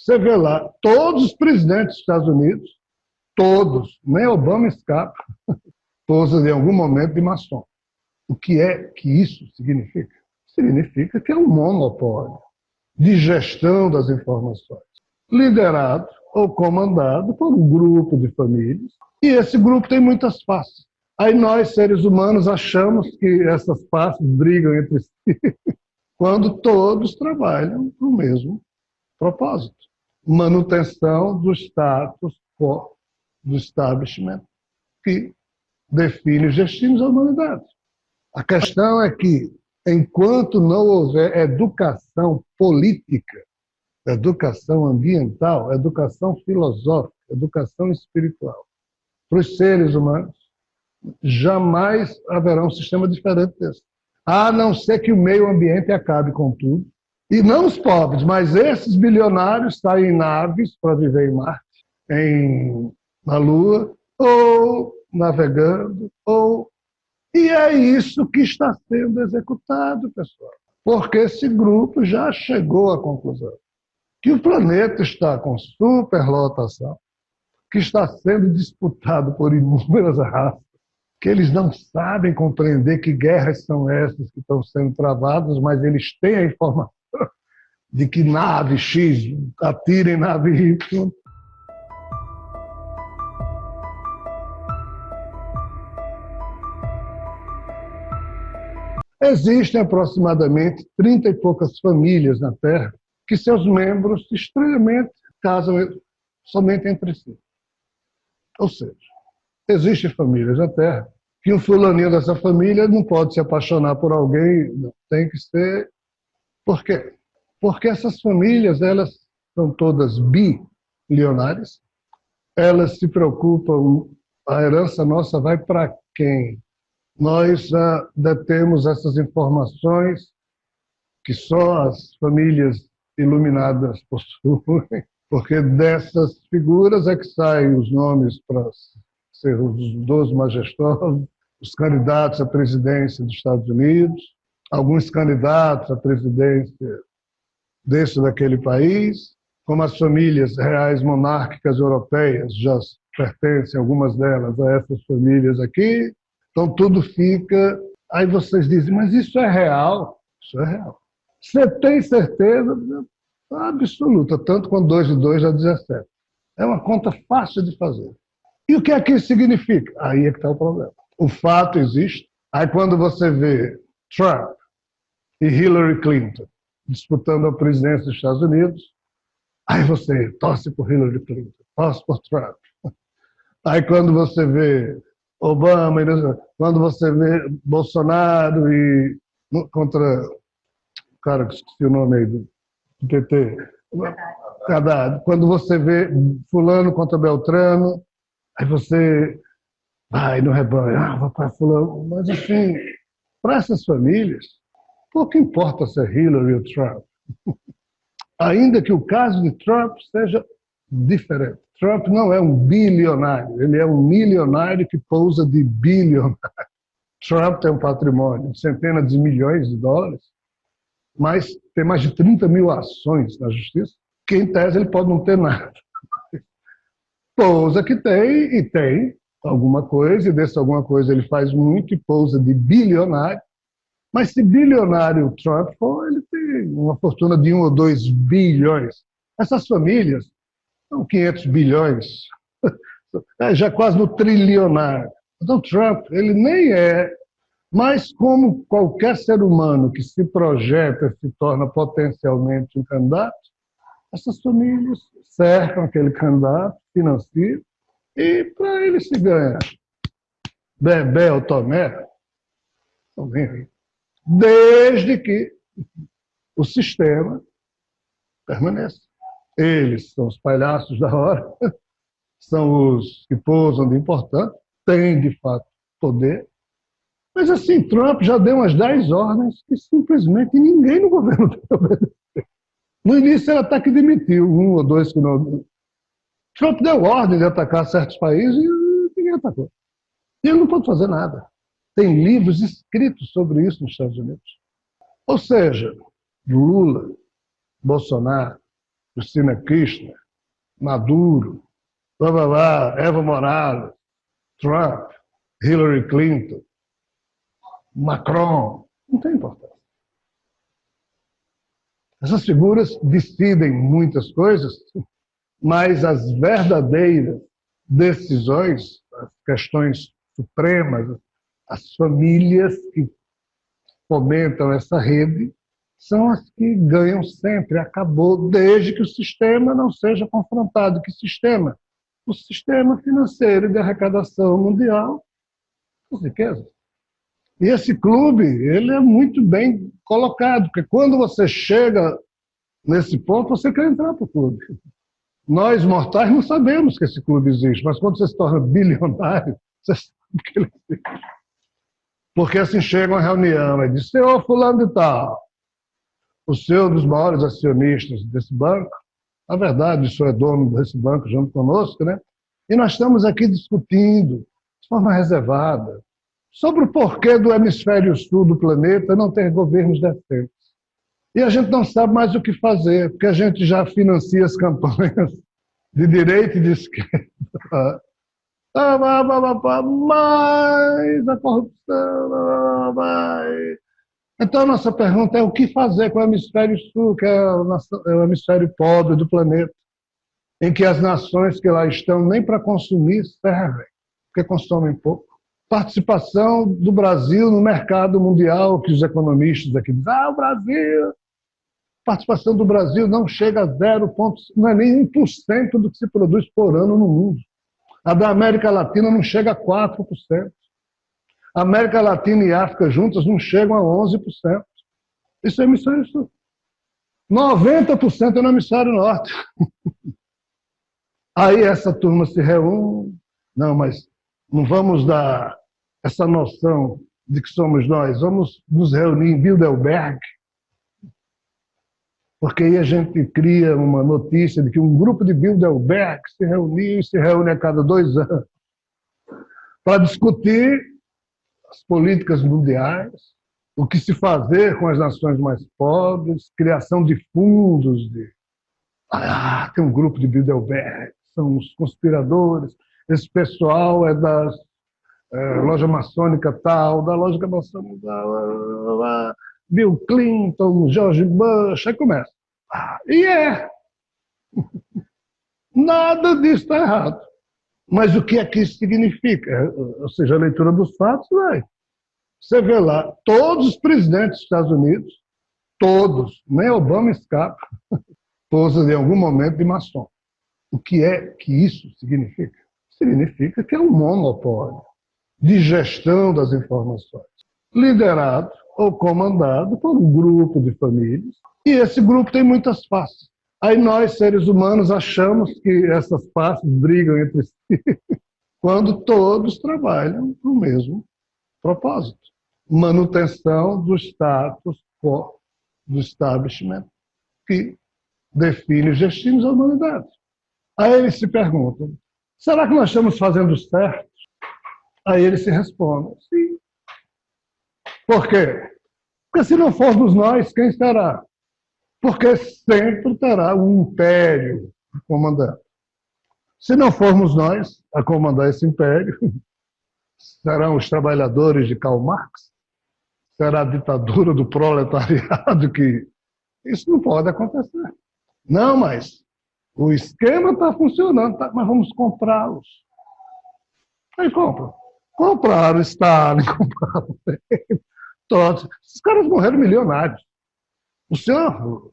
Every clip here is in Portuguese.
Você vê lá, todos os presidentes dos Estados Unidos, todos, nem Obama escapa, posam em algum momento de maçom. O que é que isso significa? Significa que é um monopólio de gestão das informações, liderado ou comandado por um grupo de famílias, e esse grupo tem muitas faces. Aí nós, seres humanos, achamos que essas faces brigam entre si, quando todos trabalham para o mesmo propósito: manutenção do status quo, do establishment, que define os destinos da humanidade. A questão é que, enquanto não houver educação política, educação ambiental, educação filosófica, educação espiritual, para os seres humanos, jamais haverá um sistema diferente desse. A não ser que o meio ambiente acabe com tudo. E não os pobres, mas esses bilionários saem em naves para viver em Marte, na Lua, ou navegando, E é isso que está sendo executado, pessoal. Porque esse grupo já chegou à conclusão que o planeta está com superlotação, que está sendo disputado por inúmeras raças, que eles não sabem compreender que guerras são essas que estão sendo travadas, mas eles têm a informação de que nave X atira em nave Y. Existem aproximadamente 30 e poucas famílias na Terra que seus membros estranhamente casam somente entre si. Ou seja, existem famílias na Terra que um fulaninho dessa família não pode se apaixonar por alguém, não, tem que ser... Por quê? Porque essas famílias, elas são todas bilionárias, elas se preocupam, a herança nossa vai para quem? Nós detemos essas informações que só as famílias iluminadas possuem, porque dessas figuras é que saem os nomes para ser os 12 majestosos, os candidatos à presidência dos Estados Unidos, alguns candidatos à presidência desse ou daquele país, como as famílias reais monárquicas europeias já pertencem, algumas delas, a essas famílias aqui. Então tudo fica... Aí vocês dizem, mas isso é real? Isso é real. Você tem certeza? Absoluta, tanto quanto 2 e 2 dá 17. É uma conta fácil de fazer. E o que é que isso significa? Aí é que está o problema. O fato existe. Aí quando você vê Trump e Hillary Clinton disputando a presidência dos Estados Unidos, aí você torce por Hillary Clinton, torce por Trump. Aí quando você vê Obama, quando você vê Bolsonaro e contra o cara que esqueci o nome aí do PT, Haddad, quando você vê fulano contra Beltrano, aí você vai no rebanho, vai para fulano. Mas assim, para essas famílias, pouco importa se é Hillary ou Trump. Ainda que o caso de Trump seja diferente. Trump não é um bilionário, ele é um milionário que pousa de bilionário. Trump tem um patrimônio de centenas de milhões de dólares, mas tem mais de 30 mil ações na justiça, que em tese ele pode não ter nada. Pousa que tem, e tem alguma coisa, e dessa alguma coisa ele faz muito, e pousa de bilionário. Mas se bilionário o Trump for, ele tem uma fortuna de 1 ou 2 bilhões. Essas famílias são 500 bilhões, já quase no trilionário. Então Trump, ele nem é, mas como qualquer ser humano que se projeta, se torna potencialmente um candidato, essas famílias cercam aquele candidato, financiam, e para ele se ganhar bebê ou tomé, não vem aí. Desde que o sistema permaneça. Eles são os palhaços da hora, são os que pousam de importante, têm, de fato, poder. Mas, assim, Trump já deu umas 10 ordens que simplesmente ninguém no governo deve obedecer. No início, ele até que demitiu 1 ou 2 que não... Trump deu ordem de atacar certos países e ninguém atacou. E ele não pode fazer nada. Tem livros escritos sobre isso nos Estados Unidos. Ou seja, Lula, Bolsonaro, Cristina Kirchner, Maduro, blá, blá, blá, Evo Morales, Trump, Hillary Clinton, Macron, não tem importância. Essas figuras decidem muitas coisas, mas as verdadeiras decisões, as questões supremas, as famílias que fomentam essa rede, são as que ganham sempre. Acabou, desde que o sistema não seja confrontado. Que sistema? O sistema financeiro de arrecadação mundial, as riquezas. E esse clube, ele é muito bem colocado, porque quando você chega nesse ponto, você quer entrar para o clube. Nós, mortais, não sabemos que esse clube existe, mas quando você se torna bilionário, você sabe que ele existe. Porque assim chega uma reunião e diz, senhor fulano de tal, o senhor dos maiores acionistas desse banco, na verdade, o senhor é dono desse banco junto conosco, né? E nós estamos aqui discutindo, de forma reservada, sobre o porquê do hemisfério sul do planeta não ter governos decentes. E a gente não sabe mais o que fazer, porque a gente já financia as campanhas de direita e de esquerda. Mais a corrupção, mais. Então, a nossa pergunta é o que fazer com o hemisfério sul, que é o hemisfério pobre do planeta, em que as nações que lá estão nem para consumir servem, porque consomem pouco. Participação do Brasil no mercado mundial, que os economistas aqui dizem, o Brasil... Participação do Brasil não chega a 0, não é nem 1% do que se produz por ano no mundo. A da América Latina não chega a 4%. A América Latina e África juntas não chegam a 11%. Isso é hemisfério sul. 90% é no hemisfério norte. Aí essa turma se reúne. Não, mas não vamos dar essa noção de que somos nós. Vamos nos reunir em Bilderberg, porque aí a gente cria uma notícia de que um grupo de Bilderberg se reuniu e se reúne a cada 2 anos para discutir as políticas mundiais, o que se fazer com as nações mais pobres, criação de fundos. Tem um grupo de Bilderberg, são os conspiradores, esse pessoal é da loja maçônica tal, da loja maçônica tal, Bill Clinton, George Bush, aí começa. Nada disso está errado. Mas o que é que isso significa? Ou seja, a leitura dos fatos, você vê lá, todos os presidentes dos Estados Unidos, todos, nem Obama escapa, posam em algum momento de maçom. O que é que isso significa? Significa que é um monopólio de gestão das informações, liderado ou comandado por um grupo de famílias, e esse grupo tem muitas faces. Aí nós, seres humanos, achamos que essas faces brigam entre si, quando todos trabalham para o mesmo propósito. Manutenção do status quo, do establishment, que define os destinos da humanidade. Aí eles se perguntam, será que nós estamos fazendo certo? Aí eles se respondem, sim. Por quê? Porque se não formos nós, quem será? Porque sempre terá um império comandando. Se não formos nós a comandar esse império, serão os trabalhadores de Karl Marx? Será a ditadura do proletariado? Que isso não pode acontecer. Não, mas o esquema está funcionando, mas vamos comprá-los. Aí compram. Compraram Stalin, compraram todos. Esses caras morreram milionários. O senhor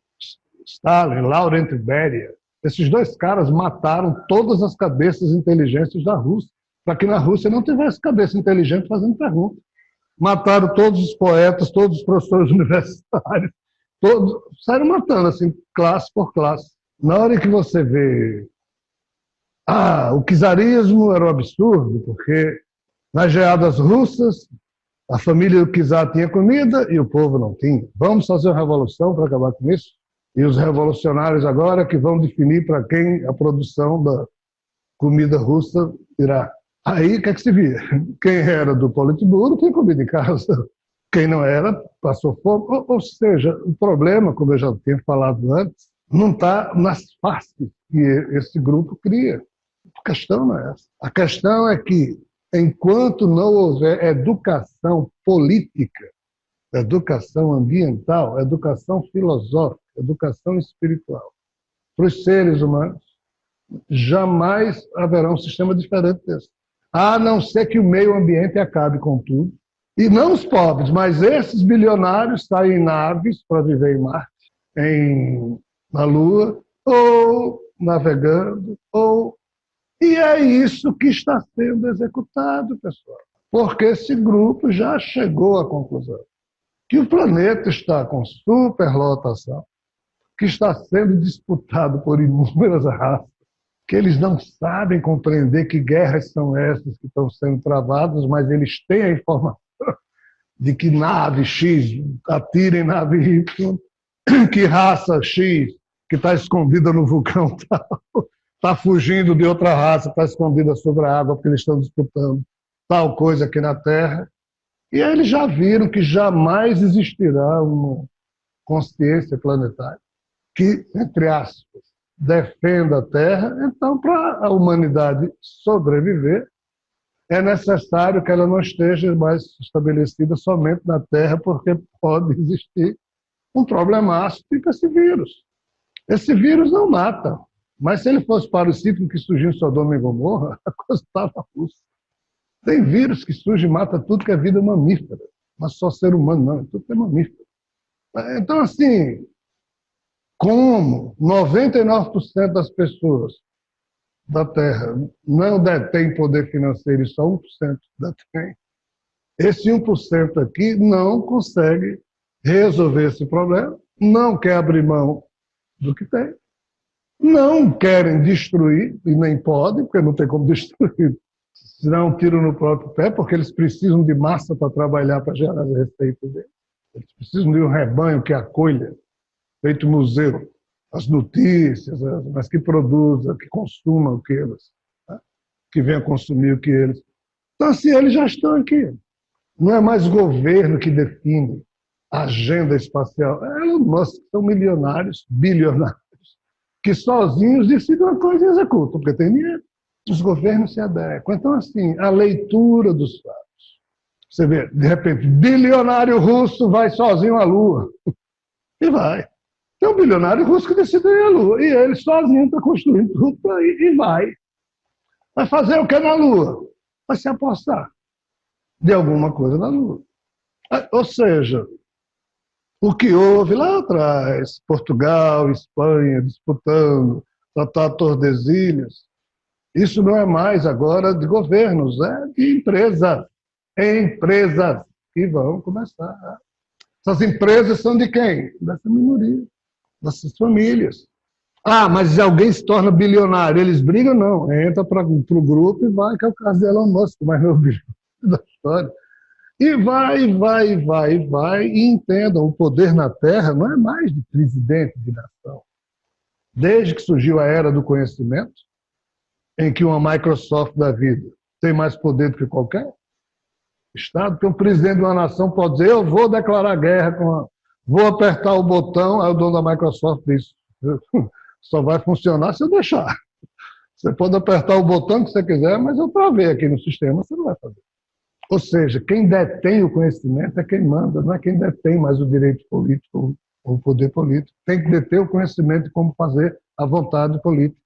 Stalin, Laurent Beria, esses 2 caras mataram todas as cabeças inteligentes da Rússia, para que na Rússia não tivesse cabeça inteligente fazendo perguntas. Mataram todos os poetas, todos os professores universitários, todos, saíram matando, assim, classe por classe. Na hora que você vê... o czarismo era um absurdo, porque nas geadas russas, a família do czar tinha comida e o povo não tinha. Vamos fazer uma revolução para acabar com isso? E os revolucionários agora que vão definir para quem a produção da comida russa irá. Aí, o que é que se via? Quem era do Politburo tem comida em casa. Quem não era, passou fome. Ou seja, o problema, como eu já tinha falado antes, Não está nas faces que esse grupo cria. A questão não é essa. A questão é que, enquanto não houver educação política, educação ambiental, educação filosófica, educação espiritual para os seres humanos, jamais haverá um sistema diferente desse. A não ser que o meio ambiente acabe com tudo. E não os pobres, mas esses bilionários saem em naves para viver em Marte, na Lua, ou navegando, E é isso que está sendo executado, pessoal. Porque esse grupo já chegou à conclusão que o planeta está com superlotação, que está sendo disputado por inúmeras raças, que eles não sabem compreender que guerras são essas que estão sendo travadas, mas eles têm a informação de que nave X atira em nave Y, que raça X que está escondida no vulcão tal, está fugindo de outra raça, está escondida sobre a água porque eles estão disputando tal coisa aqui na Terra. E aí eles já viram que jamais existirá uma consciência planetária que, entre aspas, defenda a Terra. Então, para a humanidade sobreviver, é necessário que ela não esteja mais estabelecida somente na Terra, porque pode existir um problemaço tipo esse vírus. Esse vírus não mata, mas se ele fosse parecido com o que surgiu em Sodoma e Gomorra, a coisa estava russa. Tem vírus que surge e mata tudo que é vida mamífera, mas só ser humano não, tudo que é mamífero. Então, assim, como 99% das pessoas da Terra não detém poder financeiro e só 1% detém, esse 1% aqui não consegue resolver esse problema, não quer abrir mão do que tem, não querem destruir, e nem podem, porque não tem como destruir, se dá um tiro no próprio pé, porque eles precisam de massa para trabalhar, para gerar as receitas deles. Eles precisam de um rebanho que acolha, feito museu, as notícias, mas que produza, que consuma o que eles, né? Que venha consumir o que eles. Então, assim, eles já estão aqui. Não é mais o governo que define a agenda espacial. Elon Musk são milionários, bilionários, que sozinhos decidem uma coisa e executam, porque tem dinheiro. Os governos se adequam. Então, assim, a leitura dos fatos. Você vê, de repente, bilionário russo vai sozinho à Lua. E vai. Tem um bilionário russo que decide ir à Lua. E ele sozinho está construindo tudo para ir e vai. Vai fazer o que na Lua? Vai se apostar de alguma coisa na Lua. Ou seja, o que houve lá atrás, Portugal, Espanha disputando, Tratado Tordesilhas, isso não é mais agora de governos, é de empresas. Empresas que vão começar. Essas empresas são de quem? Dessa minoria, dessas famílias. Ah, mas se alguém se torna bilionário, eles brigam? Não. Entra para o grupo e vai, que é o caso de Elon Musk, mas não é o bilionário da história. E vai, e entendam, o poder na Terra não é mais de presidente de nação. Desde que surgiu a era do conhecimento, em que uma Microsoft da vida tem mais poder do que qualquer Estado, porque o presidente de uma nação pode dizer, eu vou declarar guerra, vou apertar o botão, aí o dono da Microsoft diz, só vai funcionar se eu deixar. Você pode apertar o botão que você quiser, mas eu travei aqui no sistema, você não vai fazer. Ou seja, quem detém o conhecimento é quem manda, não é quem detém mais o direito político ou o poder político. Tem que deter o conhecimento de como fazer a vontade política.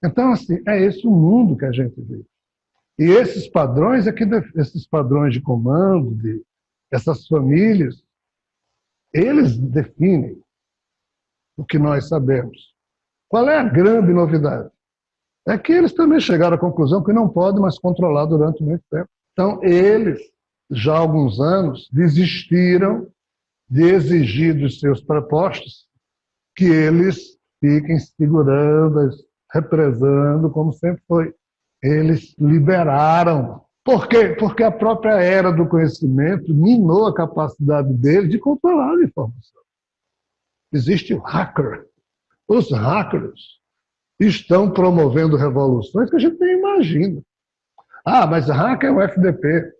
Então, assim, é esse o mundo que a gente vive. E esses padrões, esses padrões de comando, essas famílias, eles definem o que nós sabemos. Qual é a grande novidade? É que eles também chegaram à conclusão que não podem mais controlar durante muito tempo. Então, eles, já há alguns anos, desistiram de exigir dos seus prepostos que eles fiquem segurando, represando, como sempre foi. Eles liberaram. Por quê? Porque a própria era do conhecimento minou a capacidade deles de controlar a informação. Existe o hacker. Os hackers estão promovendo revoluções que a gente nem imagina. Ah, mas hacker é o FDP,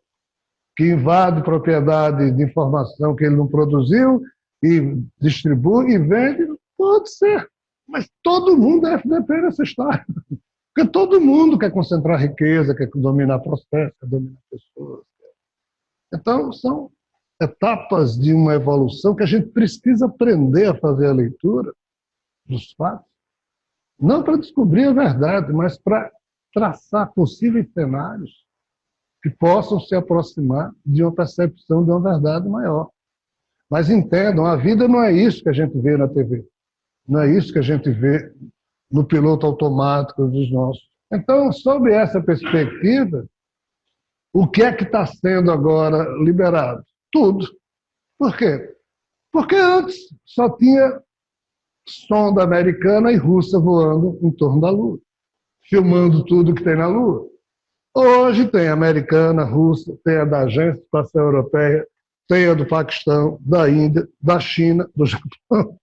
que invade propriedade de informação que ele não produziu e distribui e vende. Pode ser. Mas todo mundo é FDP nessa história. Porque todo mundo quer concentrar riqueza, quer dominar processos, quer dominar pessoas. Então, são etapas de uma evolução que a gente precisa aprender a fazer a leitura dos fatos, não para descobrir a verdade, mas para traçar possíveis cenários que possam se aproximar de uma percepção de uma verdade maior. Mas entendam, a vida não é isso que a gente vê na TV, não é isso que a gente vê no piloto automático dos nossos. Então, sob essa perspectiva, o que é que está sendo agora liberado? Tudo. Por quê? Porque antes só tinha sonda americana e russa voando em torno da Lua, filmando tudo que tem na Lua. Hoje tem a americana, a russa, tem a da Agência Espacial Europeia, tem a do Paquistão, da Índia, da China, do Japão.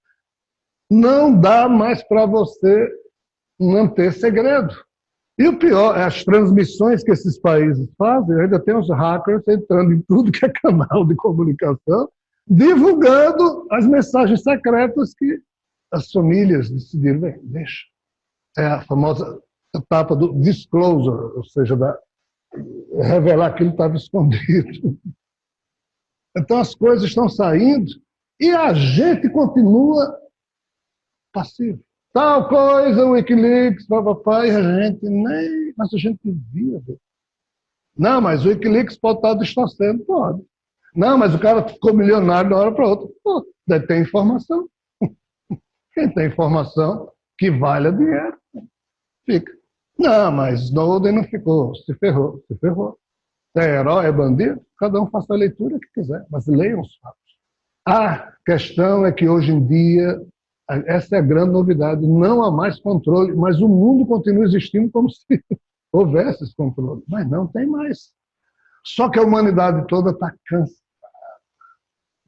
Não dá mais para você manter segredo. E o pior, as transmissões que esses países fazem, ainda tem os hackers entrando em tudo que é canal de comunicação, divulgando as mensagens secretas que as famílias decidiram, bem, deixa. É a famosa etapa do disclosure, ou seja, revelar aquilo que estava escondido. Então as coisas estão saindo e a gente continua passivo. Tal coisa, o Wikileaks, papapá, e a gente nem... Mas a gente devia ver. Não, mas o Wikileaks pode estar distorcendo, pode. Não, mas o cara ficou milionário de uma hora para outra. Pô, deve ter informação. Quem tem informação que valha dinheiro, fica. Não, mas Snowden não ficou, se ferrou, se ferrou. É herói, é bandido, cada um faça a leitura que quiser, mas leiam os fatos. A questão é que hoje em dia, essa é a grande novidade, não há mais controle, mas o mundo continua existindo como se houvesse esse controle. Mas não tem mais. Só que a humanidade toda está cansada.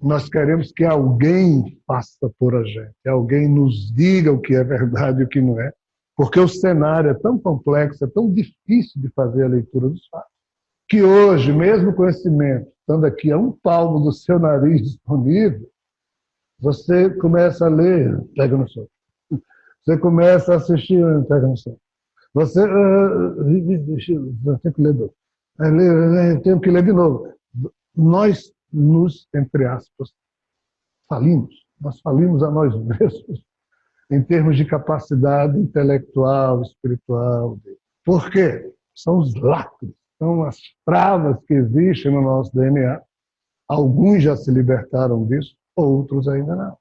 Nós queremos que alguém faça por a gente, que alguém nos diga o que é verdade e o que não é, porque o cenário é tão complexo, é tão difícil de fazer a leitura dos fatos, que hoje, mesmo o conhecimento, estando aqui a um palmo do seu nariz disponível, você começa a ler, pega no sono. Você começa a assistir, pega no sono. Você tem que ler de novo. Tenho que ler de novo. Nós nos, entre aspas, falimos. Nós falimos a nós mesmos em termos de capacidade intelectual, espiritual. Por quê? São os lacres, são as travas que existem no nosso DNA. Alguns já se libertaram disso, outros ainda não.